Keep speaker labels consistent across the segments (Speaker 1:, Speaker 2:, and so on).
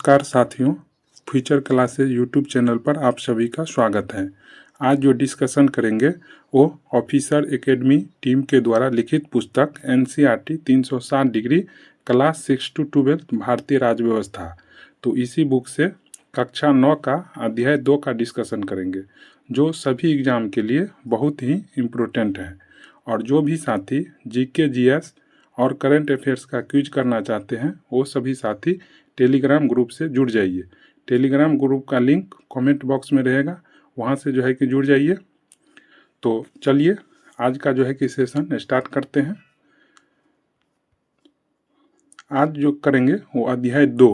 Speaker 1: नमस्कार साथियों, future classes YouTube channel पर आप सभी का स्वागत है। आज जो डिस्कशन करेंगे वो ऑफिसर एकेडमी टीम के द्वारा लिखित पुस्तक NCERT 360 डिग्री क्लास 6 to 12 भारतीय राज्य व्यवस्था। तो इसी बुक से कक्षा 9 का अध्याय 2 का डिस्कशन करेंगे, जो सभी एग्जाम के लिए बहुत ही इम्पोर्टेंट है। और जो भी साथी GK GS और करंट अफेयर्स का क्विज करना चाहते हैं वो सभी साथी टेलीग्राम ग्रुप से जुड़ जाइए। टेलीग्राम ग्रुप का लिंक कमेंट बॉक्स में रहेगा, वहाँ से जो है कि जुड़ जाइए। तो चलिए आज का जो है कि सेशन स्टार्ट करते हैं। आज जो करेंगे वो अध्याय 2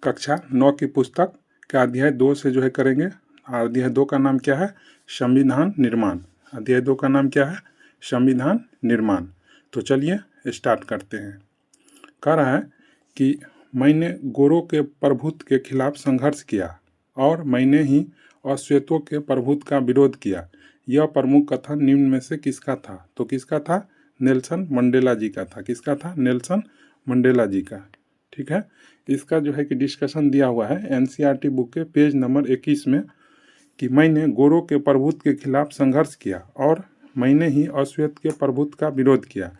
Speaker 1: कक्षा 9 की पुस्तक का अध्याय 2 से जो है करेंगे। अध्याय 2 का नाम क्या है? संविधान निर्माण। अध्याय 2 का नाम क्या है? संविधान निर्माण। तो चलिए स्टार्ट करते हैं। कह रहा है कि मैंने गोरों के प्रभुत्व के खिलाफ संघर्ष किया और मैंने ही अश्वेतों के प्रभुत्व का विरोध किया। यह प्रमुख कथन निम्न में से किसका था? तो किसका था? नेल्सन मंडेला जी का था। किसका था? नेल्सन मंडेला जी का। ठीक है, इसका जो है कि डिस्कशन दिया हुआ है NCERT बुक के पेज नंबर 21 में कि मैंने गोरों के प्रभुत्व के खिलाफ संघर्ष किया और मैंने ही अश्वेत के प्रभुत्व का विरोध किया।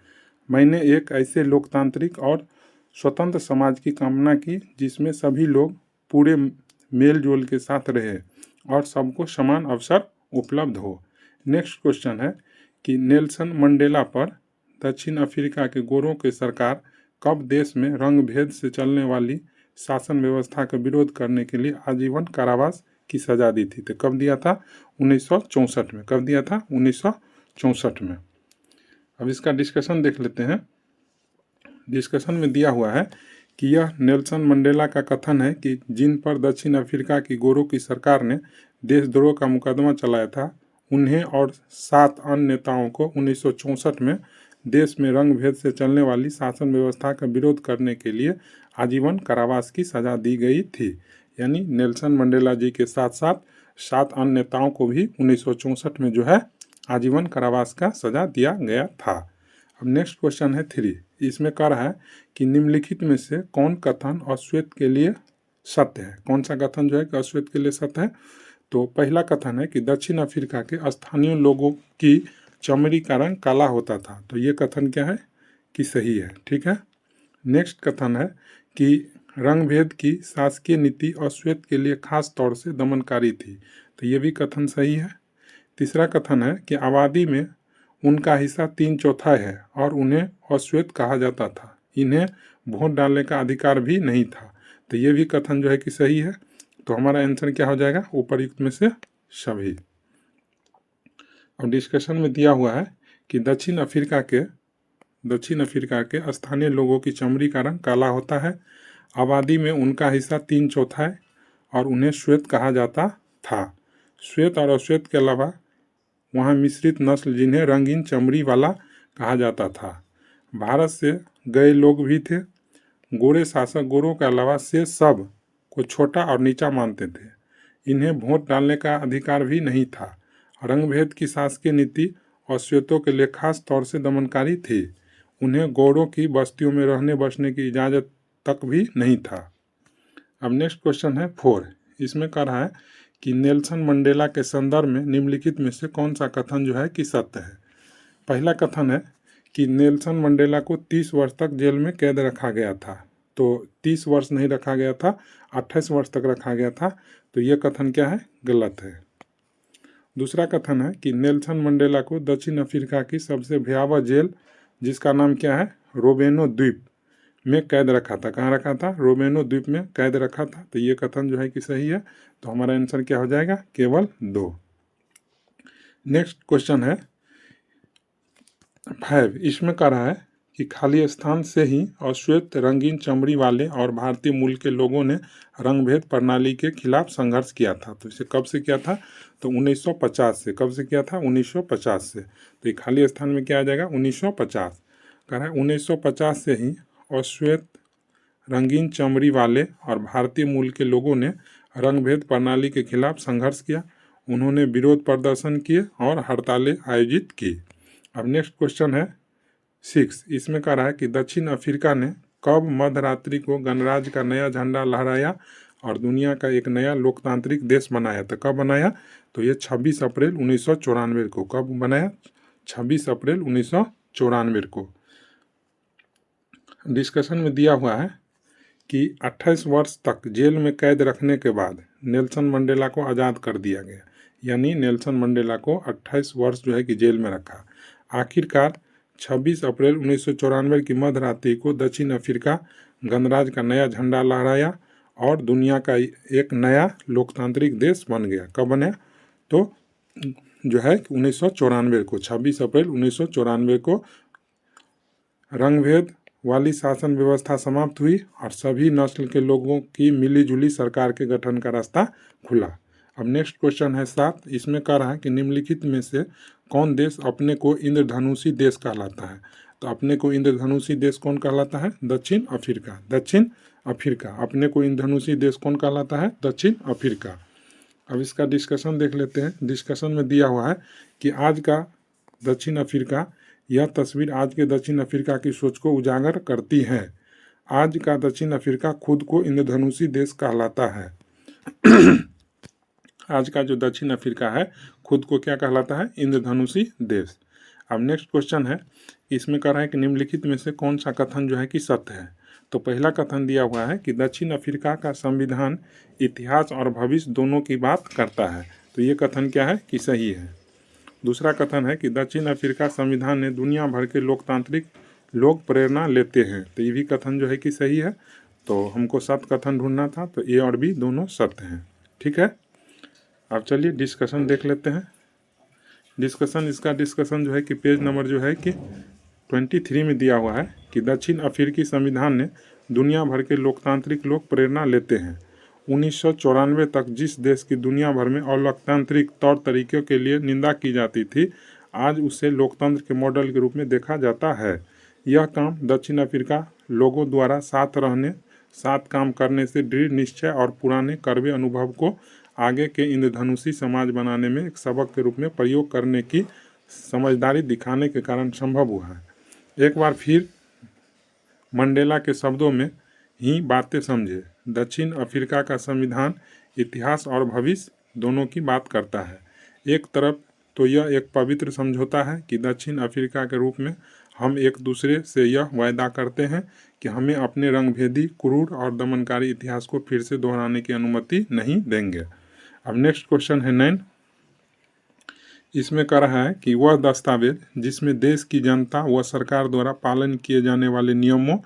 Speaker 1: मैंने एक ऐसे लोकतांत्रिक और स्वतंत्र समाज की कामना की जिसमें सभी लोग पूरे मेल जोल के साथ रहे और सबको समान अवसर उपलब्ध हो। नेक्स्ट क्वेश्चन है कि नेल्सन मंडेला पर दक्षिण अफ्रीका के गोरों की सरकार कब देश में रंग भेद से चलने वाली शासन व्यवस्था का विरोध करने के लिए आजीवन कारावास की सजा दी थी? तो कब दिया था? 1964 में। कब दिया था? 1964 में। अब इसका डिस्कशन देख लेते हैं। डिस्कशन में दिया हुआ है कि यह नेल्सन मंडेला का कथन है कि जिन पर दक्षिण अफ्रीका की गोरों की सरकार ने देशद्रोह का मुकदमा चलाया था, उन्हें और 7 अन्य नेताओं को 1964 में देश में रंग भेद से चलने वाली शासन व्यवस्था का विरोध करने के लिए आजीवन कारावास की सजा दी गई थी। यानी नेल्सन मंडेला जी के साथ साथ 7 अन्य नेताओं को भी 1964 में जो है आजीवन कारावास का सजा दिया गया था। अब नेक्स्ट क्वेश्चन है 3। इसमें कह रहा है कि निम्नलिखित में से कौन कथन अश्वेत के लिए सत्य है? कौन सा कथन जो है कि अश्वेत के लिए सत्य है? तो पहला कथन है कि दक्षिण अफ्रीका के स्थानीय लोगों की चमड़ी का रंग काला होता था। तो ये कथन क्या है कि सही है। ठीक है। नेक्स्ट कथन है कि रंग भेद की शासकीय नीति अश्वेत के लिए खास तौर से दमनकारी थी। तो ये भी कथन सही है। तीसरा कथन है कि आबादी में उनका हिस्सा 3/4 है और उन्हें अश्वेत कहा जाता था। इन्हें वोट डालने का अधिकार भी नहीं था। तो ये भी कथन जो है कि सही है। तो हमारा आंसर क्या हो जाएगा? उपर्युक्त में से सभी। अब डिस्कशन में दिया हुआ है कि दक्षिण अफ्रीका के स्थानीय लोगों की चमड़ी का रंग काला होता है, आबादी में उनका हिस्सा 3/4 है और उन्हें श्वेत कहा जाता था। श्वेत और अश्वेत के अलावा वहाँ मिश्रित नस्ल जिन्हें रंगीन चमड़ी वाला कहा जाता था। भारत से गए लोग भी थे। गोरे शासक गोरों के अलावा से सब को छोटा और नीचा मानते थे। इन्हें वोट डालने का अधिकार भी नहीं था। रंग भेद की शासकीय नीति अश्वेतों के लिए खास तौर से दमनकारी थी। उन्हें गोरों की बस्तियों में रहने बसने की इजाज़त तक भी नहीं था। अब नेक्स्ट क्वेश्चन है 4। इसमें कह रहा है कि नेल्सन मंडेला के संदर्भ में निम्नलिखित में से कौन सा कथन जो है कि सत्य है? पहला कथन है कि नेल्सन मंडेला को 30 वर्ष तक जेल में कैद रखा गया था। तो 30 वर्ष नहीं रखा गया था, 28 वर्ष तक रखा गया था। तो ये कथन क्या है? गलत है। दूसरा कथन है कि नेल्सन मंडेला को दक्षिण अफ्रीका की सबसे भयावह जेल, जिसका नाम क्या है? रोबेनो द्वीप में कैद रखा था। कहाँ रखा था? रोबेनो द्वीप में कैद रखा था। तो ये कथन जो है कि सही है। तो हमारा आंसर क्या हो जाएगा? केवल 2। नेक्स्ट क्वेश्चन है 5। इसमें कह रहा है कि खाली स्थान से ही अश्वेत, रंगीन चमड़ी वाले और भारतीय मूल के लोगों ने रंगभेद प्रणाली के खिलाफ संघर्ष किया था। तो इसे कब से किया था? तो 1950 से। कब से किया था? 1950 से। तो ये खाली स्थान में क्या आ जाएगा? 1950। कह रहा है 1950 से ही अश्वेत, रंगीन चमड़ी वाले और भारतीय मूल के लोगों ने रंगभेद प्रणाली के खिलाफ संघर्ष किया। उन्होंने विरोध प्रदर्शन किए और हड़तालें आयोजित की। अब नेक्स्ट क्वेश्चन है 6। इसमें कह रहा है कि दक्षिण अफ्रीका ने कब मध्यरात्रि को गणराज्य का नया झंडा लहराया और दुनिया का एक नया लोकतांत्रिक देश बनाया? तो कब बनाया? तो ये 26 अप्रैल 1994 को। कब बनाया? 26 अप्रैल 1994 को। डिस्कशन में दिया हुआ है कि 28 वर्ष तक जेल में कैद रखने के बाद नेल्सन मंडेला को आज़ाद कर दिया गया, यानी नेल्सन मंडेला को 28 वर्ष जो है कि जेल में रखा। आखिरकार 26 अप्रैल 1994 की मध्यरात्रि को दक्षिण अफ्रीका गणराज्य का नया झंडा लहराया और दुनिया का एक नया लोकतांत्रिक देश बन गया। कब बना? तो जो है 1994 को, 26 अप्रैल 1994 को रंगभेद वाली शासन व्यवस्था समाप्त हुई और सभी नस्ल के लोगों की मिलीजुली सरकार के गठन का रास्ता खुला। अब नेक्स्ट क्वेश्चन है 7। इसमें कह रहा है कि निम्नलिखित में से कौन देश अपने को इंद्रधनुषी देश कहलाता है? तो अपने को इंद्रधनुषी देश कौन कहलाता है? दक्षिण अफ्रीका। दक्षिण अफ्रीका अपने को इंद्रधनुषी देश कौन कहलाता है? दक्षिण अफ्रीका। अब इसका डिस्कशन देख लेते हैं। डिस्कशन में दिया हुआ है कि आज का दक्षिण अफ्रीका, यह तस्वीर आज के दक्षिण अफ्रीका की सोच को उजागर करती है। आज का दक्षिण अफ्रीका खुद को इंद्रधनुषी देश कहलाता है। आज का जो दक्षिण अफ्रीका है खुद को क्या कहलाता है? इंद्रधनुषी देश। अब नेक्स्ट क्वेश्चन है, इसमें कह रहा है कि निम्नलिखित में से कौन सा कथन जो है कि सत्य है? तो पहला कथन दिया हुआ है कि दक्षिण अफ्रीका का संविधान इतिहास और भविष्य दोनों की बात करता है। तो ये कथन क्या है कि सही है। दूसरा कथन है कि दक्षिण अफ्रीका संविधान ने दुनिया भर के लोकतांत्रिक लोग प्रेरणा लेते हैं। तो ये भी कथन जो है कि सही है। तो हमको सत्य कथन ढूंढना था, तो ए और बी दोनों सत्य हैं। ठीक है, अब चलिए डिस्कशन देख लेते हैं। इसका डिस्कशन जो है कि पेज नंबर जो है कि 23 में दिया हुआ है कि दक्षिण अफ्रीकी संविधान ने दुनिया भर के लोकतांत्रिक लोग प्रेरणा लेते हैं। 1994 तक जिस देश की दुनिया भर में अलोकतांत्रिक तौर तरीक़ों के लिए निंदा की जाती थी, आज उसे लोकतंत्र के मॉडल के रूप में देखा जाता है। यह काम दक्षिण अफ्रीका लोगों द्वारा साथ रहने, साथ काम करने से दृढ़ निश्चय और पुराने कड़वे अनुभव को आगे के इंद्रधनुषी समाज बनाने में एक सबक के रूप में प्रयोग करने की समझदारी दिखाने के कारण संभव हुआ है। एक बार फिर मंडेला के शब्दों में ही बातें समझे। दक्षिण अफ्रीका का संविधान इतिहास और भविष्य दोनों की बात करता है। एक तरफ तो यह एक पवित्र समझौता है कि दक्षिण अफ्रीका के रूप में हम एक दूसरे से यह वायदा करते हैं कि हमें अपने रंगभेदी, क्रूर और दमनकारी इतिहास को फिर से दोहराने की अनुमति नहीं देंगे। अब नेक्स्ट क्वेश्चन है 9। इसमें कह रहा है कि वह दस्तावेज जिसमें देश की जनता व सरकार द्वारा पालन किए जाने वाले नियमों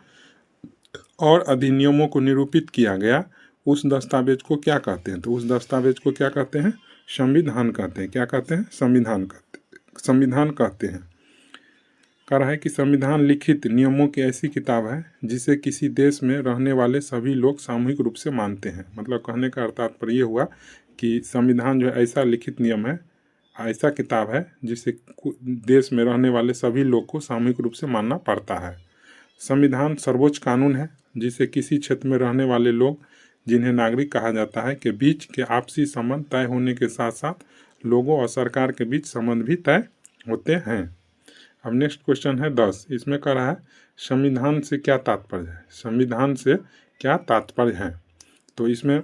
Speaker 1: और अधिनियमों को निरूपित किया गया, उस दस्तावेज को क्या कहते हैं? तो उस दस्तावेज को क्या कहते हैं? संविधान कहते हैं। क्या कहते हैं? संविधान कहते हैं। कह रहा है कि संविधान लिखित नियमों की ऐसी किताब है जिसे किसी देश में रहने वाले सभी लोग सामूहिक रूप से मानते हैं। मतलब कहने का तात्पर्य ये हुआ कि संविधान जो है ऐसा लिखित नियम है, ऐसा किताब है जिसे देश में रहने वाले सभी लोग को सामूहिक रूप से मानना पड़ता है। संविधान सर्वोच्च कानून है जिसे किसी क्षेत्र में रहने वाले लोग, जिन्हें नागरिक कहा जाता है, के बीच के आपसी संबंध तय होने के साथ साथ लोगों और सरकार के बीच संबंध भी तय होते हैं। अब नेक्स्ट क्वेश्चन है 10। इसमें कह रहा है संविधान से क्या तात्पर्य है? संविधान से क्या तात्पर्य है? तो इसमें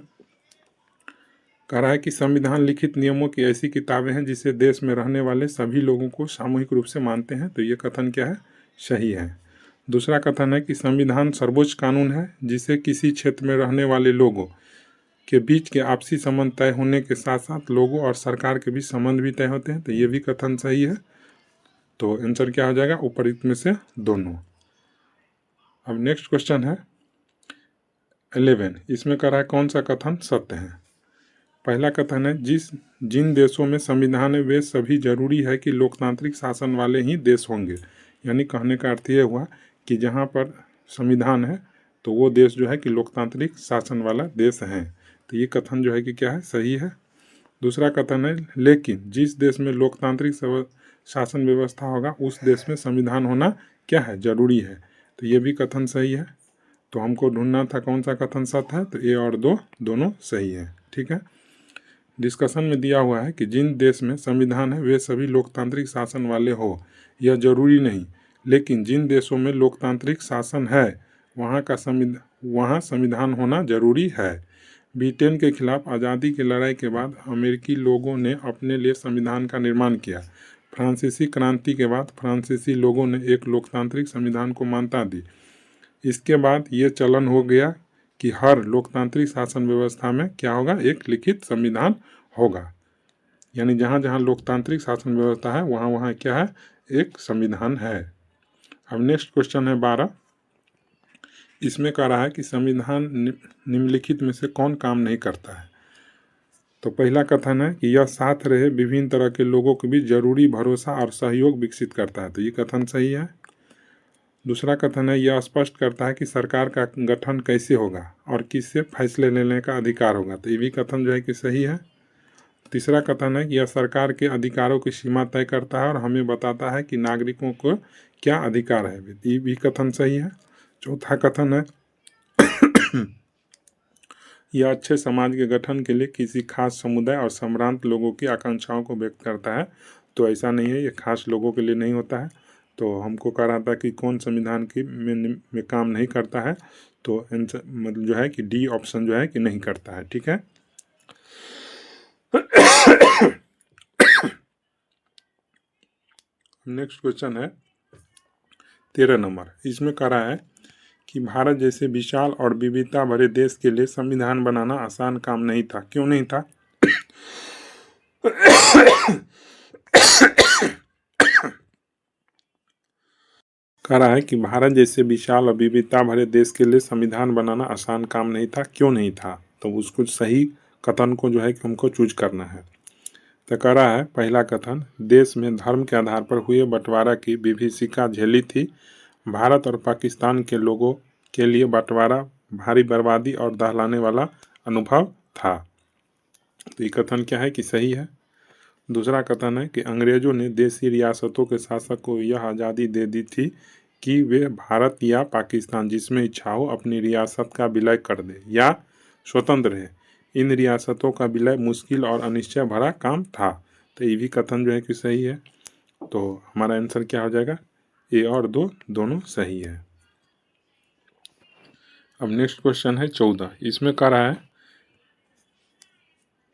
Speaker 1: कह रहा है कि संविधान लिखित नियमों की ऐसी किताबें हैं जिसे देश में रहने वाले सभी लोगों को सामूहिक रूप से मानते हैं। तो ये कथन क्या है? सही है। दूसरा कथन है कि संविधान सर्वोच्च कानून है जिसे किसी क्षेत्र में रहने वाले लोगों के बीच के आपसी संबंध तय होने के साथ साथ लोगों और सरकार के बीच संबंध भी तय होते हैं। तो ये भी कथन सही है। तो आंसर क्या हो जाएगा? उपरोक्त में से दोनों। अब नेक्स्ट क्वेश्चन है 11। इसमें कह रहा है कौन सा कथन सत्य है? पहला कथन है जिन देशों में संविधान है वे सभी जरूरी है कि लोकतांत्रिक शासन वाले ही देश होंगे। यानी कहने का अर्थ ये हुआ कि जहाँ पर संविधान है तो वो देश जो है कि लोकतांत्रिक शासन वाला देश है। तो ये कथन जो है कि क्या है? सही है। दूसरा कथन है लेकिन जिस देश में लोकतांत्रिक शासन व्यवस्था होगा उस देश में संविधान होना क्या है? जरूरी है। तो ये भी कथन सही है। तो हमको ढूंढना था कौन सा कथन सत्य है। तो ए और दो दोनों सही है। ठीक है। डिस्कशन में दिया हुआ है कि जिन देश में संविधान है वे सभी लोकतांत्रिक शासन वाले हो, यह जरूरी नहीं, लेकिन जिन देशों में लोकतांत्रिक शासन है वहाँ संविधान होना जरूरी है। ब्रिटेन के खिलाफ आज़ादी की लड़ाई के बाद अमेरिकी लोगों ने अपने लिए संविधान का निर्माण किया। फ्रांसीसी क्रांति के बाद फ्रांसीसी लोगों ने एक लोकतांत्रिक संविधान को मान्यता दी। इसके बाद ये चलन हो गया कि हर लोकतांत्रिक शासन व्यवस्था में क्या होगा, एक लिखित संविधान होगा। यानी जहाँ जहाँ लोकतांत्रिक शासन व्यवस्था है वहाँ वहाँ क्या है, एक संविधान है। अब नेक्स्ट क्वेश्चन है 12। इसमें कह रहा है कि संविधान निम्नलिखित में से कौन काम नहीं करता है। तो पहला कथन है कि यह साथ रहे विभिन्न तरह के लोगों के बीच जरूरी भरोसा और सहयोग विकसित करता है, तो ये कथन सही है। दूसरा कथन है यह स्पष्ट करता है कि सरकार का गठन कैसे होगा और किससे फैसले लेने का अधिकार होगा, तो ये भी कथन जो है कि सही है। तीसरा कथन है कि यह सरकार के अधिकारों की सीमा तय करता है और हमें बताता है कि नागरिकों को क्या अधिकार है, ये भी कथन सही है। चौथा कथन है यह अच्छे समाज के गठन के लिए किसी खास समुदाय और संभ्रांत लोगों की आकांक्षाओं को व्यक्त करता है, तो ऐसा नहीं है, ये खास लोगों के लिए नहीं होता है। तो हमको कह रहा था कि कौन संविधान की में काम नहीं करता है, तो मतलब जो है कि डी ऑप्शन जो है कि नहीं करता है, ठीक है। नेक्स्ट क्वेश्चन है 13 नंबर। इसमें कह रहा है कि भारत जैसे विशाल और विविधता भरे देश के लिए संविधान बनाना आसान काम नहीं था, क्यों नहीं था। कह रहा है कि भारत जैसे विशाल और विविधता भरे देश के लिए संविधान बनाना आसान काम नहीं था, क्यों नहीं था, तो उसको सही कथन को जो है कि हमको चूज करना है। तो कह रहा है पहला कथन, देश में धर्म के आधार पर हुए बंटवारा की विभीषिका झेली थी। भारत और पाकिस्तान के लोगों के लिए बंटवारा भारी बर्बादी और दहलाने वाला अनुभव था, तो ये कथन क्या है कि सही है। दूसरा कथन है कि अंग्रेजों ने देशी रियासतों के शासक को यह आज़ादी दे दी थी कि वे भारत या पाकिस्तान जिसमें इच्छा हो अपनी रियासत का विलय कर दे या स्वतंत्र रहे। इन रियासतों का विलय मुश्किल और अनिश्चय भरा काम था, तो ये भी कथन जो है कि सही है। तो हमारा आंसर क्या हो जाएगा, ए और दो दोनों सही है। अब नेक्स्ट क्वेश्चन है 14। इसमें कह रहा है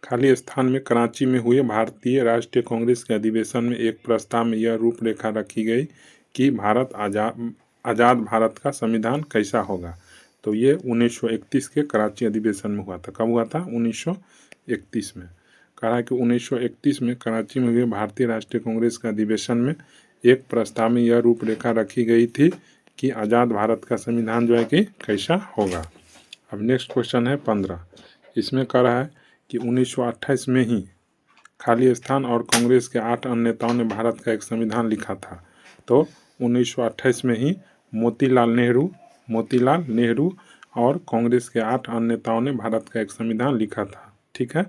Speaker 1: खाली स्थान में कराची में हुए भारतीय राष्ट्रीय कांग्रेस के अधिवेशन में एक प्रस्ताव में यह रूपरेखा रखी गई कि भारत आज़ाद भारत का संविधान कैसा होगा, तो ये 1931 के कराची अधिवेशन में हुआ था। कब हुआ था, 1931 में। कह रहा है कि 1931 में कराची में हुए भारतीय राष्ट्रीय कांग्रेस के अधिवेशन में एक प्रस्ताव में यह रूपरेखा रखी गई थी कि आज़ाद भारत का संविधान जो है कि कैसा होगा। अब नेक्स्ट क्वेश्चन है 15। इसमें कह रहा है कि 1928 में ही खाली स्थान और कांग्रेस के 8 अन्य नेताओं ने भारत का एक संविधान लिखा था, तो 1928 में ही मोतीलाल नेहरू और कांग्रेस के 8 अन्य नेताओं ने भारत का एक संविधान लिखा था, ठीक है।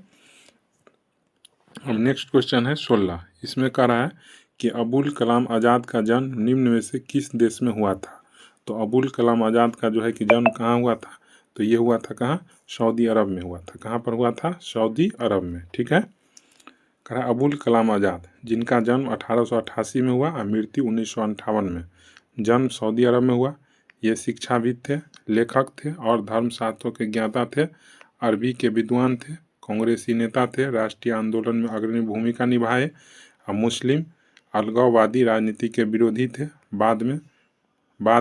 Speaker 1: अब नेक्स्ट क्वेश्चन है 16। इसमें कह रहा है कि अबुल कलाम आज़ाद का जन्म निम्न में से किस देश में हुआ था, तो अबुल कलाम आज़ाद का जो है कि जन्म कहाँ हुआ था, तो ये हुआ था कहाँ, सऊदी अरब में हुआ था। कहाँ पर हुआ था, सऊदी अरब में, ठीक है। कह रहा अबुल कलाम आज़ाद जिनका जन्म 1888 में हुआ और मृत्यु 1958 में, जन्म सऊदी अरब में हुआ। ये शिक्षाविद थे, लेखक थे और धर्मशास्त्रों के ज्ञाता थे, अरबी के विद्वान थे, कांग्रेसी नेता थे, राष्ट्रीय आंदोलन में अग्रणी भूमिका निभाए और मुस्लिम अलगाववादी राजनीति के विरोधी थे। बाद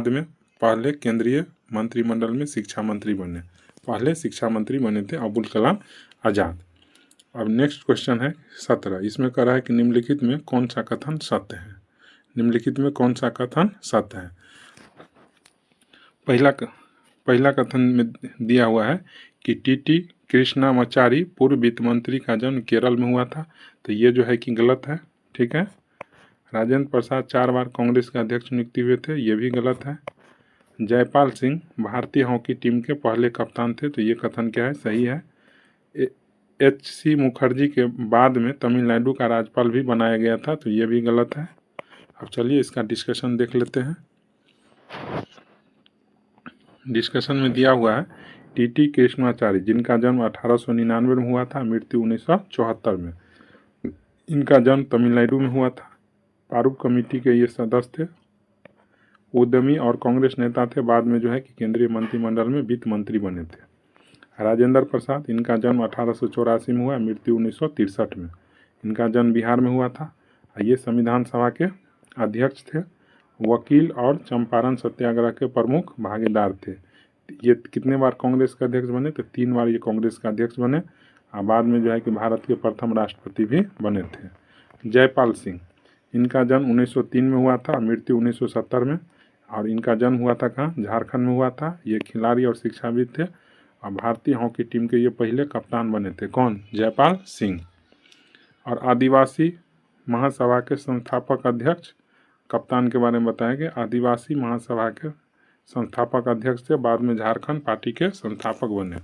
Speaker 1: में पहले केंद्रीय मंत्रिमंडल में शिक्षा मंत्री बने, पहले शिक्षा मंत्री बने थे अबुल कलाम आज़ाद। अब नेक्स्ट क्वेश्चन है 17। इसमें कह रहा है कि निम्नलिखित में कौन सा कथन सत्य है, निम्नलिखित में कौन सा कथन सत्य है। पहला कथन में दिया हुआ है कि टीटी कृष्णामाचारी पूर्व वित्त मंत्री का जन्म केरल में हुआ था, तो ये जो है कि गलत है, ठीक है। राजेंद्र प्रसाद 4 बार कांग्रेस के अध्यक्ष नियुक्त हुए थे, ये भी गलत है। जयपाल सिंह भारतीय हॉकी टीम के पहले कप्तान थे, तो ये कथन क्या है, सही है। एच.सी. मुखर्जी के बाद में तमिलनाडु का राज्यपाल भी बनाया गया था, तो ये भी गलत है। अब चलिए इसका डिस्कशन देख लेते हैं। डिस्कशन में दिया हुआ है टीटी कृष्णाचार्य जिनका जन्म 1899 में हुआ था, मृत्यु 1974 में। इनका जन्म तमिलनाडु में हुआ था। प्रारूप कमेटी के ये सदस्य थे। उद्यमी और कांग्रेस नेता थे। बाद में जो है कि केंद्रीय मंत्रिमंडल में वित्त मंत्री बने थे। राजेंद्र प्रसाद, इनका जन्म 1884 में हुआ, मृत्यु 1963 में। इनका जन्म बिहार में हुआ था। ये संविधान सभा के अध्यक्ष थे, वकील और चंपारण सत्याग्रह के प्रमुख भागीदार थे। ये कितने बार कांग्रेस के अध्यक्ष बने? तो 3 बार ये कांग्रेस का अध्यक्ष बने और बाद में जो है कि भारत के प्रथम राष्ट्रपति भी बने थे। जयपाल सिंह, इनका जन्म 1903 में हुआ था, मृत्यु 1970 में। और इनका जन्म हुआ था कहाँ? झारखंड में हुआ था। ये खिलाड़ी और शिक्षाविद थे और भारतीय हॉकी टीम के ये पहले कप्तान बने थे। कौन? जयपाल सिंह। और आदिवासी महासभा के संस्थापक अध्यक्ष, कप्तान के बारे में बताएंगे। आदिवासी महासभा के संस्थापक अध्यक्ष थे, बाद में झारखंड पार्टी के संस्थापक बने।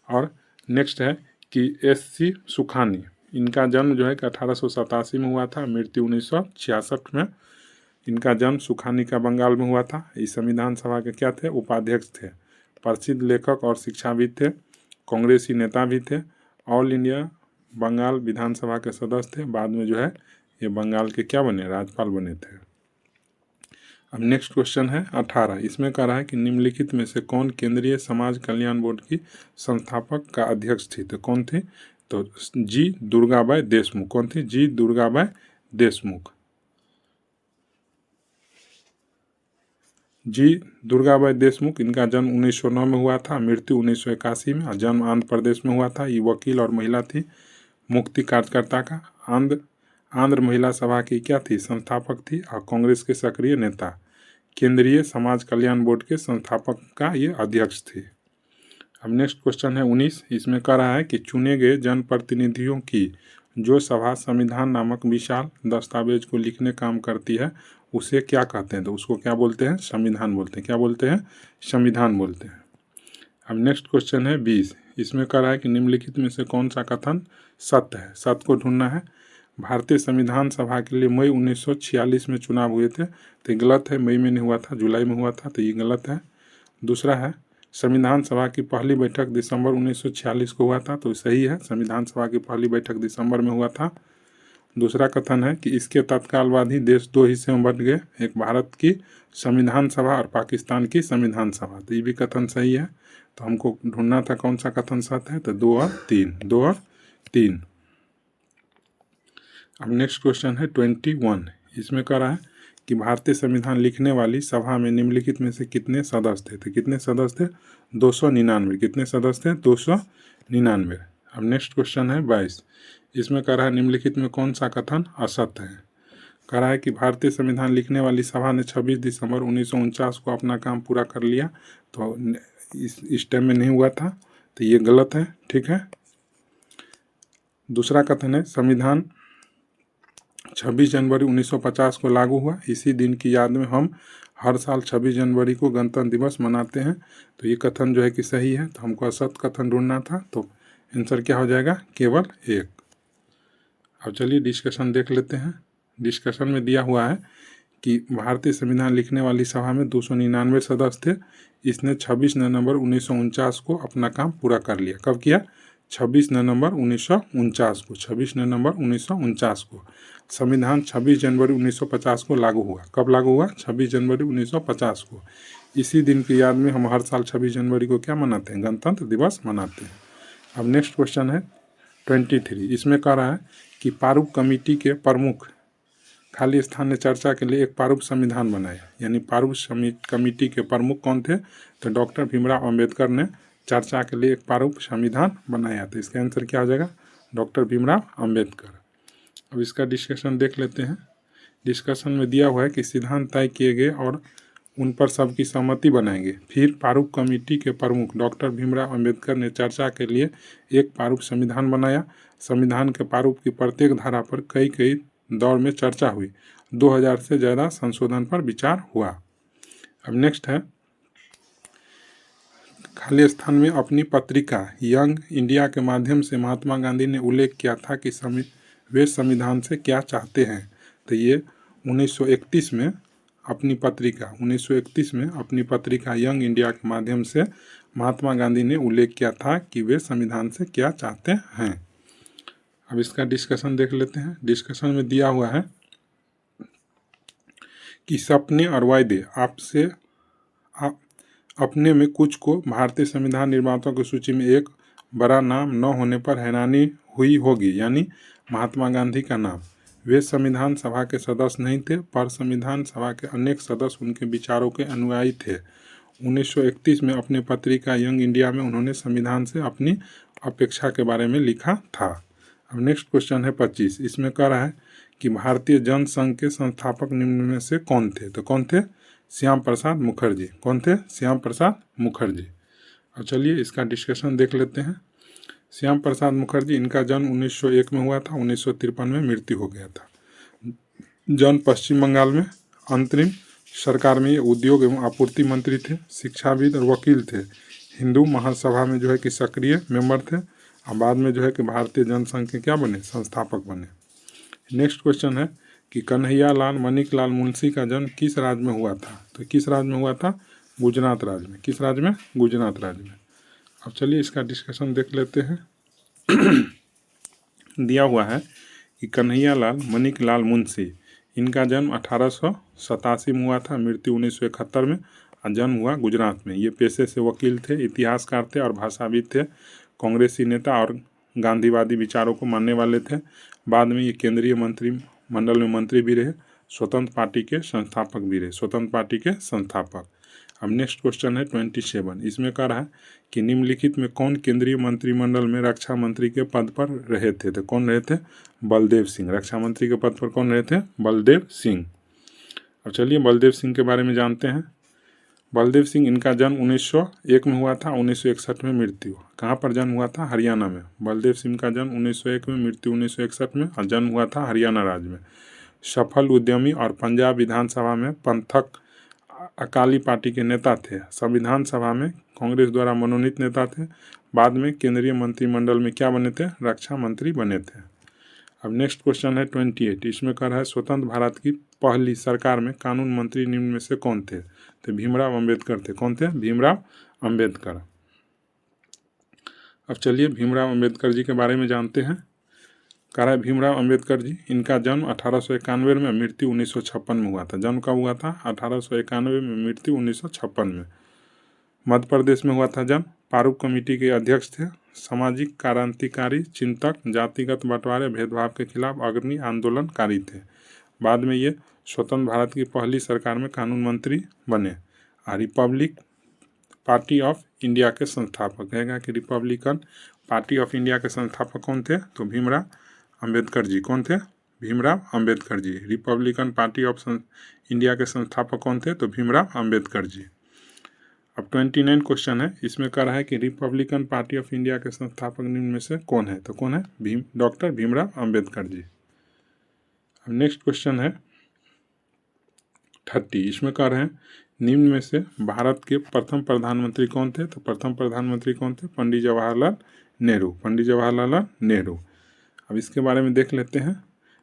Speaker 1: और नेक्स्ट है कि एस.सी. सुखानी, इनका जन्म जो है कि 1887 में हुआ था, मृत्यु 1966 में। इनका जन्म सुखानी का बंगाल में हुआ था। इस संविधान सभा के क्या थे? उपाध्यक्ष थे। प्रसिद्ध लेखक और शिक्षाविद थे, कांग्रेसी नेता भी थे, ऑल इंडिया बंगाल विधानसभा के सदस्य थे। बाद में जो है ये बंगाल के क्या बने? राज्यपाल बने थे। अब नेक्स्ट क्वेश्चन है 18। इसमें कह रहा है कि निम्नलिखित में से कौन केंद्रीय समाज कल्याण बोर्ड की संस्थापक का अध्यक्ष थी? तो कौन थी? तो जी दुर्गाबाई देशमुख। कौन थी? जी दुर्गाबाई देशमुख। जी दुर्गाबाई देशमुख, इनका जन्म 1909 में हुआ था, मृत्यु 1981 में। और जन्म आंध्र प्रदेश में हुआ था। ये वकील और महिला थी, मुक्ति कार्यकर्ता का। आंध्र महिला सभा की क्या थी? संस्थापक थी और कांग्रेस के सक्रिय नेता। केंद्रीय समाज कल्याण बोर्ड के संस्थापक का ये अध्यक्ष थे। अब नेक्स्ट क्वेश्चन है 19। इसमें कह रहा है कि चुने गए जनप्रतिनिधियों की जो सभा संविधान नामक विशाल दस्तावेज को लिखने काम करती है उसे क्या कहते हैं? तो उसको क्या बोलते हैं? संविधान बोलते हैं। क्या बोलते हैं? संविधान बोलते हैं। अब नेक्स्ट क्वेश्चन है 20। इसमें कह रहा है कि निम्नलिखित में से कौन सा कथन सत्य है? सत्य को ढूंढना है। भारतीय संविधान सभा के लिए मई 1946 में चुनाव हुए थे, तो ये गलत है। मई में नहीं हुआ था, जुलाई में हुआ था, तो ये गलत है। दूसरा है संविधान सभा की पहली बैठक दिसंबर 1946 को हुआ था, तो सही है। संविधान सभा की पहली बैठक दिसंबर में हुआ था। दूसरा कथन है कि इसके तत्काल बाद ही देश 2 हिस्से में बंट गए, एक भारत की संविधान सभा और पाकिस्तान की संविधान सभा, तो ये भी कथन सही है। तो हमको ढूंढना था कौन सा कथन सत्य है, तो 2 और 3, 2 और 3। अब नेक्स्ट क्वेश्चन है 21। इसमें कह रहा है कि भारतीय संविधान लिखने वाली सभा में निम्नलिखित में से कितने सदस्य थे? तो कितने सदस्य थे? 299। कितने सदस्य थे? 299। अब नेक्स्ट क्वेश्चन है 22। इसमें कह रहा है निम्नलिखित में कौन सा कथन असत्य है? कह रहा है कि भारतीय संविधान लिखने वाली सभा ने 26 दिसंबर 1949 को अपना काम पूरा कर लिया, तो इस टाइम में नहीं हुआ था, तो ये गलत है। ठीक है। दूसरा कथन है संविधान 26 जनवरी 1950 को लागू हुआ, इसी दिन की याद में हम हर साल 26 जनवरी को गणतंत्र दिवस मनाते हैं, तो ये कथन जो है कि सही है। तो हमको असत्य कथन ढूंढना था, तो आंसर क्या हो जाएगा? केवल 1। अब चलिए डिस्कशन देख लेते हैं। डिस्कशन में दिया हुआ है कि भारतीय संविधान लिखने वाली सभा में 299 सदस्य थे। इसने 26 नवंबर 1949 को अपना काम पूरा कर लिया। कब किया? 26 नवंबर 1949 को। 26 नवंबर 1949 को। संविधान 26 जनवरी 1950 को लागू हुआ। कब लागू हुआ? 26 जनवरी 1950 को। इसी दिन की याद में हम हर साल 26 जनवरी को क्या मनाते हैं? गणतंत्र दिवस मनाते हैं। अब नेक्स्ट क्वेश्चन है 23। इसमें कह रहा है कि प्रारूप कमेटी के प्रमुख खाली स्थान ने चर्चा के लिए एक प्रारूप संविधान बनाया, यानी प्रारूप कमेटी के प्रमुख कौन थे? तो डॉक्टर भीमराव अंबेडकर ने चर्चा के लिए एक प्रारूप संविधान बनाया। तो इसका आंसर क्या हो जाएगा? डॉक्टर भीमराव अंबेडकर। अब इसका डिस्कशन देख लेते हैं। डिस्कशन में दिया हुआ है कि सिद्धांत तय किए गए और उन पर सबकी सहमति बनाएंगे। फिर प्रारूप कमेटी के प्रमुख डॉक्टर भीमराव अंबेडकर ने चर्चा के लिए एक प्रारूप संविधान बनाया। संविधान के प्रारूप की प्रत्येक धारा पर कई दौर में चर्चा हुई। 2000 से ज़्यादा संशोधन पर विचार हुआ। अब नेक्स्ट है खाली स्थान में अपनी पत्रिका यंग इंडिया के माध्यम से महात्मा गांधी ने उल्लेख किया था कि वे संविधान से क्या चाहते हैं। तो ये 1931 में अपनी पत्रिका यंग इंडिया के माध्यम से महात्मा गांधी ने उल्लेख किया था कि वे संविधान से क्या चाहते हैं। अब इसका डिस्कशन देख लेते हैं। डिस्कशन में दिया हुआ है कि सपने और वायदे आपसे अपने में कुछ को भारतीय संविधान निर्माताओं की सूची में एक बड़ा नाम न होने पर हैरानी हुई होगी, यानी महात्मा गांधी का नाम। वे संविधान सभा के सदस्य नहीं थे, पर संविधान सभा के अनेक सदस्य उनके विचारों के अनुयायी थे। 1931 में अपने पत्रिका यंग इंडिया में उन्होंने संविधान से अपनी अपेक्षा के बारे में लिखा था। अब नेक्स्ट क्वेश्चन है 25। इसमें कह रहा है कि भारतीय जनसंघ के संस्थापक निम्न में से कौन थे? तो कौन थे? श्याम प्रसाद मुखर्जी। कौन थे? श्याम प्रसाद मुखर्जी। अब चलिए इसका डिस्कशन देख लेते हैं। श्याम प्रसाद मुखर्जी, इनका जन्म 1901 में हुआ था, 1953 में मृत्यु हो गया था। जन्म पश्चिम बंगाल में। अंतरिम सरकार में ये उद्योग एवं आपूर्ति मंत्री थे, शिक्षाविद और वकील थे। हिंदू महासभा में जो है कि सक्रिय मेंबर थे और बाद में जो है कि भारतीय जनसंघ के क्या बने? संस्थापक बने। नेक्स्ट क्वेश्चन है कि कन्हैया लाल मणिकलाल मुंशी का जन्म किस राज्य में हुआ था? तो किस राज्य में हुआ था? गुजरात राज्य में। किस राज्य में? गुजरात राज्य में। अब चलिए इसका डिस्कशन देख लेते हैं। दिया हुआ है कि कन्हैया लाल मणिकलाल मुंशी, इनका जन्म 1887 में हुआ था, मृत्यु 1971 में, और जन्म हुआ गुजरात में। ये पेशे से वकील थे, इतिहासकार थे और भाषाविद थे। कांग्रेसी नेता और गांधीवादी विचारों को मानने वाले थे। बाद में ये केंद्रीय मंत्रिमंडल में मंत्री भी रहे। स्वतंत्र पार्टी के संस्थापक भी रहे। स्वतंत्र पार्टी के संस्थापक। अब नेक्स्ट क्वेश्चन है 27। इसमें कह रहा है कि निम्नलिखित में कौन केंद्रीय मंत्रिमंडल में रक्षा मंत्री के पद पर रहे थे? तो कौन रहे थे? बलदेव सिंह। रक्षा मंत्री के पद पर कौन रहे थे? बलदेव सिंह। अब चलिए बलदेव सिंह के बारे में जानते हैं। बलदेव सिंह, इनका जन्म 1901 में हुआ था, 1961 में मृत्यु। कहाँ पर जन्म हुआ था? हरियाणा में। बलदेव सिंह का जन्म 1901 में, मृत्यु 1961 में, और जन्म हुआ था हरियाणा राज्य में। सफल उद्यमी और पंजाब विधानसभा में पंथक अकाली पार्टी के नेता थे। संविधान सभा में कांग्रेस द्वारा मनोनीत नेता थे। बाद में केंद्रीय मंत्रिमंडल में क्या बने थे? रक्षा मंत्री बने थे। अब नेक्स्ट क्वेश्चन है 28। इसमें कह रहा है स्वतंत्र भारत की पहली सरकार में कानून मंत्री निम्न में से कौन थे? तो भीमराव अंबेडकर थे। कौन थे? भीमराव अंबेडकर। अब चलिए भीमराव अंबेडकर जी के बारे में जानते हैं। कह रहा है भीमराव अंबेडकर जी, इनका जन्म 1891 में, मृत्यु 1956 में हुआ था। जन्म कब हुआ था? 1891 में, मृत्यु 1956 में। मध्य प्रदेश में हुआ था जन्म। प्रारूप कमेटी के अध्यक्ष थे। सामाजिक क्रांतिकारी चिंतक, जातिगत बंटवारे भेदभाव के खिलाफ अग्रणी आंदोलनकारी थे। बाद में ये स्वतंत्र भारत की पहली सरकार में कानून मंत्री बने। रिपब्लिक पार्टी ऑफ इंडिया के संस्थापक है कि रिपब्लिकन पार्टी ऑफ इंडिया के संस्थापक कौन थे? तो भीमराव अंबेडकर जी। कौन थे? Bhimrao Ambedkar ji. Republican party of India के संस्थापक कौन थे? तो भीमराव अंबेडकर जी। अब 29 क्वेश्चन है। इसमें कह रहा है कि रिपब्लिकन पार्टी ऑफ इंडिया के संस्थापक निम्न में से कौन है? तो कौन है? डॉक्टर भीमराव अंबेडकर जी। अब नेक्स्ट क्वेश्चन है 30। इसमें कह रहे हैं निम्न में से भारत के प्रथम प्रधानमंत्री कौन थे? तो प्रथम प्रधानमंत्री कौन थे? पंडित जवाहरलाल नेहरू। पंडित जवाहरलाल नेहरू। अब इसके बारे में देख लेते हैं।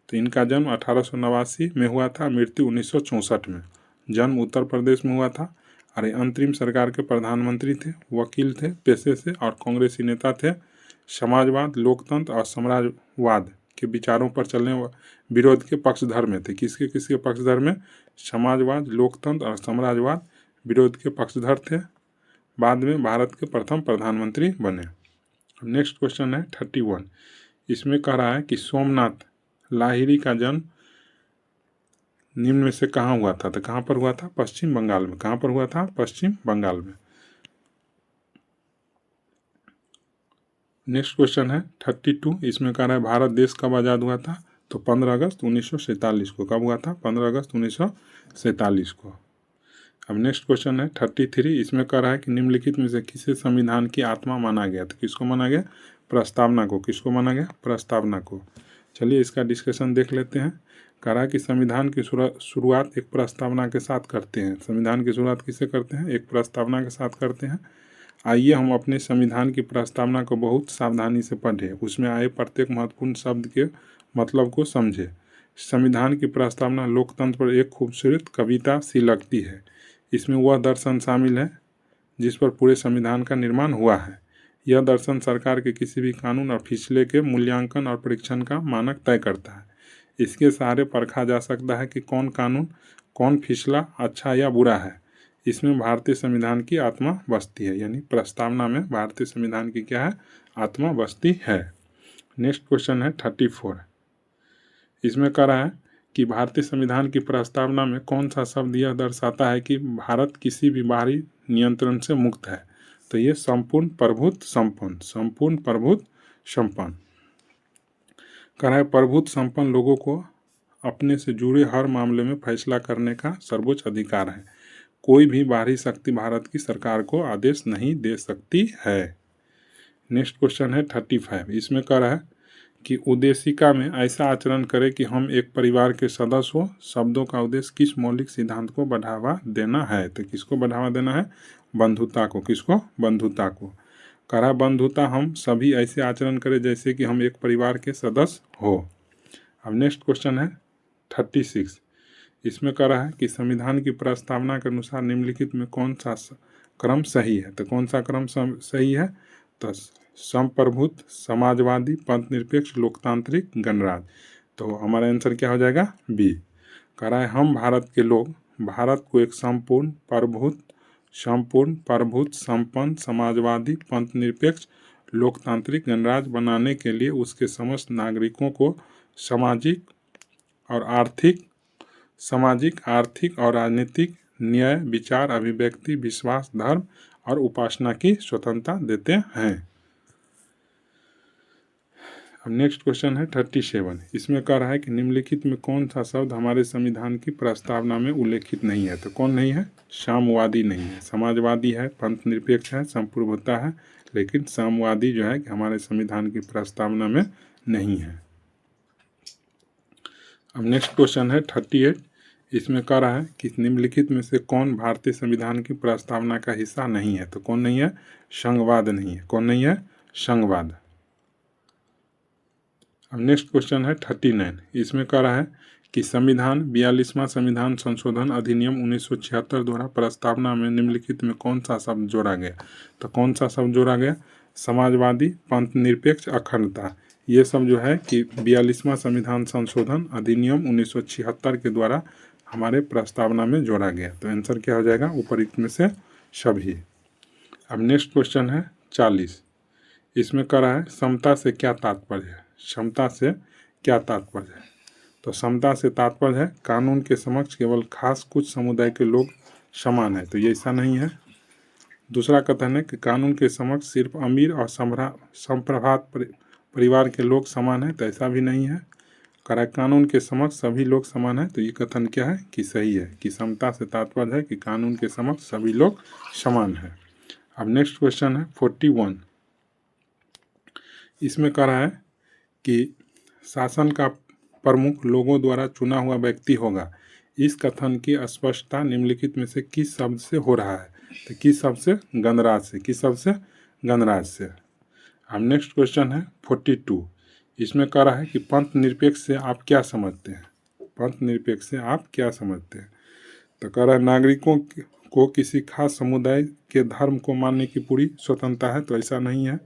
Speaker 1: तो इनका जन्म 1889 में हुआ था, मृत्यु 1964 में। जन्म उत्तर प्रदेश में हुआ था। अरे अंतरिम सरकार के प्रधानमंत्री थे, वकील थे पेशे से और कांग्रेसी नेता थे। समाजवाद, लोकतंत्र और साम्राज्यवाद के विचारों पर चलने विरोध के पक्षधर में थे। किसके किसके पक्षधर में? समाजवाद, लोकतंत्र और साम्राज्यवाद विरोध के पक्षधर थे। बाद में भारत के प्रथम प्रधानमंत्री बने। नेक्स्ट क्वेश्चन है 31। इसमें कह रहा है कि सोमनाथ लाहिरी का जन्म निम्न में से कहाँ हुआ था? तो कहाँ पर हुआ था? पश्चिम बंगाल में। कहाँ पर हुआ था? पश्चिम बंगाल में। नेक्स्ट क्वेश्चन है 32। इसमें कह रहा है भारत देश कब आज़ाद हुआ था? तो 15 अगस्त 1947 को। कब हुआ था? 15 अगस्त 1947 को। अब नेक्स्ट क्वेश्चन है 33। इसमें कह रहा है कि निम्नलिखित में से किसे संविधान की आत्मा माना गया? तो किसको माना गया? प्रस्तावना को। किसको माना गया? प्रस्तावना को। चलिए इसका डिस्कशन देख लेते हैं। कह रहा है कि संविधान की शुरुआत एक प्रस्तावना के साथ करते हैं। संविधान की शुरुआत किससे करते हैं? एक प्रस्तावना के साथ करते हैं। आइए हम अपने संविधान की प्रस्तावना को बहुत सावधानी से पढ़ें, उसमें आए प्रत्येक महत्वपूर्ण शब्द के मतलब को समझें। संविधान की प्रस्तावना लोकतंत्र पर एक खूबसूरत कविता सी लगती है। इसमें वह दर्शन शामिल है जिस पर पूरे संविधान का निर्माण हुआ है। यह दर्शन सरकार के किसी भी कानून और फैसले के मूल्यांकन और परीक्षण का मानक तय करता है। इसके सहारे परखा जा सकता है कि कौन कानून, कौन फैसला अच्छा या बुरा है। इसमें भारतीय संविधान की आत्मा बसती है, यानी प्रस्तावना में भारतीय संविधान की क्या है, आत्मा बसती है। नेक्स्ट क्वेश्चन है 34। इसमें कह रहा है कि भारतीय संविधान की प्रस्तावना में कौन सा शब्द यह दर्शाता है कि भारत किसी भी बाहरी नियंत्रण से मुक्त है। तो ये संपूर्ण प्रभुत्व संपन्न, संपूर्ण प्रभुत्व संपन्न। कह रहा है प्रभुत्व संपन्न लोगों को अपने से जुड़े हर मामले में फैसला करने का सर्वोच्च अधिकार है। कोई भी बाहरी शक्ति भारत की सरकार को आदेश नहीं दे सकती है। नेक्स्ट क्वेश्चन है 35। इसमें कह रहा है कि उद्देशिका में ऐसा आचरण करें कि हम एक परिवार के सदस्य हो। शब्दों का उद्देश्य किस मौलिक सिद्धांत को बढ़ावा देना है। तो किसको बढ़ावा देना है, बंधुता को। किसको, बंधुता को। कह रहा बंधुता हम सभी ऐसे आचरण करें जैसे कि हम एक परिवार के सदस्य हो। अब नेक्स्ट क्वेश्चन है 36। इसमें कह रहा है कि संविधान की प्रस्तावना के अनुसार निम्नलिखित में कौन सा क्रम सही है। तो कौन सा क्रम सही है, तो संप्रभुत्व, समाजवादी, पंथ निरपेक्ष, लोकतांत्रिक, गणराज। तो हमारा आंसर क्या हो जाएगा, बी। कह रहा है हम भारत के लोग भारत को एक संपूर्ण प्रभुत्व संपन्न, समाजवादी, पंथ निरपेक्ष, लोकतांत्रिक, गणराज्य बनाने के लिए उसके समस्त नागरिकों को सामाजिक, आर्थिक और राजनीतिक न्याय, विचार, अभिव्यक्ति, विश्वास, धर्म और उपासना की स्वतंत्रता देते हैं। अब नेक्स्ट क्वेश्चन है 37। इसमें कह रहा है कि निम्नलिखित में कौन सा शब्द हमारे संविधान की प्रस्तावना में उल्लेखित नहीं है। तो कौन नहीं है, साम्यवादी नहीं है, समाजवादी है, पंथ निरपेक्ष है, संप्रभुता है, लेकिन साम्यवादी जो है कि हमारे संविधान की प्रस्तावना में नहीं है। अब नेक्स्ट क्वेश्चन है 38। इसमें कह रहा है कि निम्नलिखित में से कौन भारतीय संविधान की प्रस्तावना का हिस्सा नहीं है। तो कौन नहीं है, संघवाद नहीं है। कौन नहीं है, संघवाद। अब नेक्स्ट क्वेश्चन है 39। इसमें कह रहा है कि संविधान 42वां संविधान संशोधन अधिनियम 1976 द्वारा प्रस्तावना में निम्नलिखित में कौन सा शब्द जोड़ा गया। तो कौन सा शब्द जोड़ा गया, समाजवादी, पंथ निरपेक्ष, अखंडता। ये सब जो है कि 42वां संविधान संशोधन अधिनियम 1976 के द्वारा हमारे प्रस्तावना में जोड़ा गया। तो आंसर क्या हो जाएगा, उपरोक्त में से सभी। अब नेक्स्ट क्वेश्चन है 40। इसमें कह रहा है समता से क्या तात्पर्य है। समता से क्या तात्पर्य है, तो समता से तात्पर्य है कानून के समक्ष केवल खास कुछ समुदाय के लोग समान है। तो ये ऐसा नहीं है। दूसरा कथन है कि कानून के समक्ष सिर्फ अमीर और संप्रभात परिवार के लोग समान है। तो ऐसा भी नहीं है। कह कानून के समक्ष सभी लोग समान है। तो ये कथन क्या है कि सही है, कि समता से तात्पर्य है कि कानून के समक्ष सभी लोग समान है। अब नेक्स्ट क्वेश्चन है 41। इसमें कह रहा है कि शासन का प्रमुख लोगों द्वारा चुना हुआ व्यक्ति होगा। इस कथन की स्पष्टता निम्नलिखित में से किस शब्द से हो रहा है। तो किस शब्द से, गणराज्य से। किस शब्द से, गणराज्य से। अब नेक्स्ट क्वेश्चन है 42। इसमें कह रहा है कि पंथ निरपेक्ष से आप क्या समझते हैं। पंथ निरपेक्ष से आप क्या समझते हैं। तो कह रहा है नागरिकों को किसी खास समुदाय के धर्म को मानने की पूरी स्वतंत्रता है। तो ऐसा नहीं है।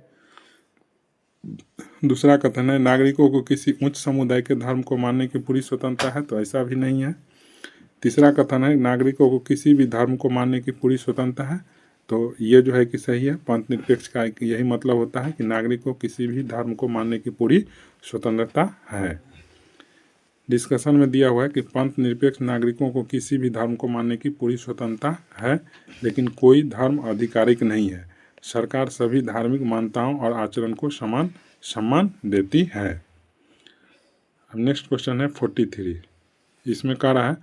Speaker 1: दूसरा कथन है नागरिकों को किसी उच्च समुदाय के धर्म को मानने की पूरी स्वतंत्रता है। तो ऐसा भी नहीं है। तीसरा कथन है नागरिकों को किसी भी धर्म को मानने की पूरी स्वतंत्रता है। तो ये जो है कि सही है। पंथ निरपेक्ष का यही मतलब होता है कि नागरिकों को किसी भी धर्म को मानने की पूरी स्वतंत्रता है। डिस्कशन में दिया हुआ है कि पंथ निरपेक्ष नागरिकों को किसी भी धर्म को मानने की पूरी स्वतंत्रता है, लेकिन कोई धर्म आधिकारिक नहीं है। सरकार सभी धार्मिक मान्यताओं और आचरण को समान सम्मान देती है। अब नेक्स्ट क्वेश्चन है 43। इसमें कह रहा है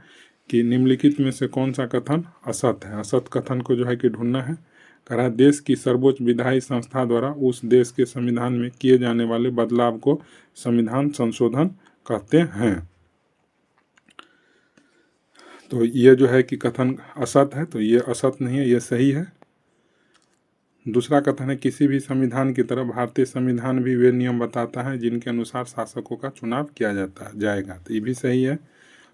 Speaker 1: कि निम्नलिखित में से कौन सा कथन असत्य है। असत्य कथन को जो है कि ढूंढना है। कह रहा है देश की सर्वोच्च विधायी संस्था द्वारा उस देश के संविधान में किए जाने वाले बदलाव को संविधान संशोधन कहते हैं। तो ये जो है कि कथन असत्य है। तो ये असत्य नहीं है, ये सही है। दूसरा कथन है किसी भी संविधान की तरह भारतीय संविधान भी वे नियम बताता है जिनके अनुसार शासकों का चुनाव किया जाएगा। तो ये भी सही है।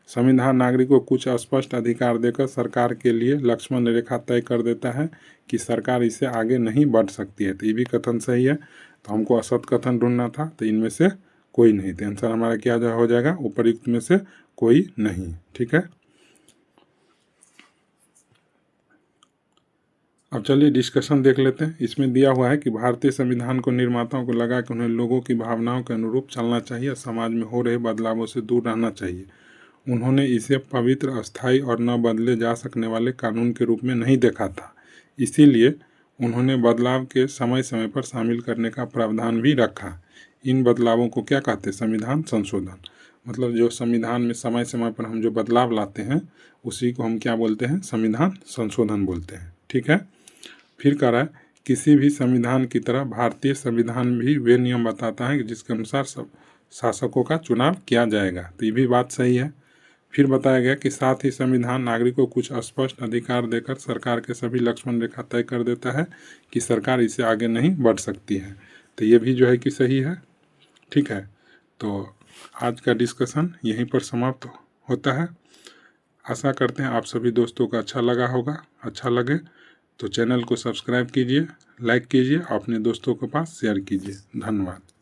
Speaker 1: संविधान नागरिकों को कुछ स्पष्ट अधिकार देकर सरकार के लिए लक्ष्मण रेखा तय कर देता है कि सरकार इससे आगे नहीं बढ़ सकती है। तो ये भी कथन सही है। तो हमको असत्य कथन ढूंढना था। तो इनमें से कोई नहीं। तो आंसर हमारा क्या हो जाएगा, उपर्युक्त में से कोई नहीं। ठीक है, अब चलिए डिस्कशन देख लेते हैं। इसमें दिया हुआ है कि भारतीय संविधान को निर्माताओं को लगा कि उन्हें लोगों की भावनाओं के अनुरूप चलना चाहिए, समाज में हो रहे बदलावों से दूर रहना चाहिए। उन्होंने इसे पवित्र, अस्थायी और न बदले जा सकने वाले कानून के रूप में नहीं देखा था। इसीलिए उन्होंने बदलाव के समय समय पर शामिल करने का प्रावधान भी रखा। इन बदलावों को क्या कहते हैं, संविधान संशोधन। मतलब जो संविधान में समय समय पर हम जो बदलाव लाते हैं उसी को हम क्या बोलते हैं, संविधान संशोधन बोलते हैं। ठीक है, फिर कह रहा है किसी भी संविधान की तरह भारतीय संविधान भी वे नियम बताता है कि जिसके अनुसार सब शासकों का चुनाव किया जाएगा। तो ये भी बात सही है। फिर बताया गया कि साथ ही संविधान नागरिकों को कुछ स्पष्ट अधिकार देकर सरकार के सभी लक्ष्मण रेखा तय कर देता है कि सरकार इससे आगे नहीं बढ़ सकती है। तो ये भी जो है कि सही है। ठीक है, तो आज का डिस्कशन यहीं पर समाप्त होता है। आशा करते हैं आप सभी दोस्तों को अच्छा लगा होगा। अच्छा लगे तो चैनल को सब्सक्राइब कीजिए, लाइक कीजिए, अपने दोस्तों के पास शेयर कीजिए। धन्यवाद।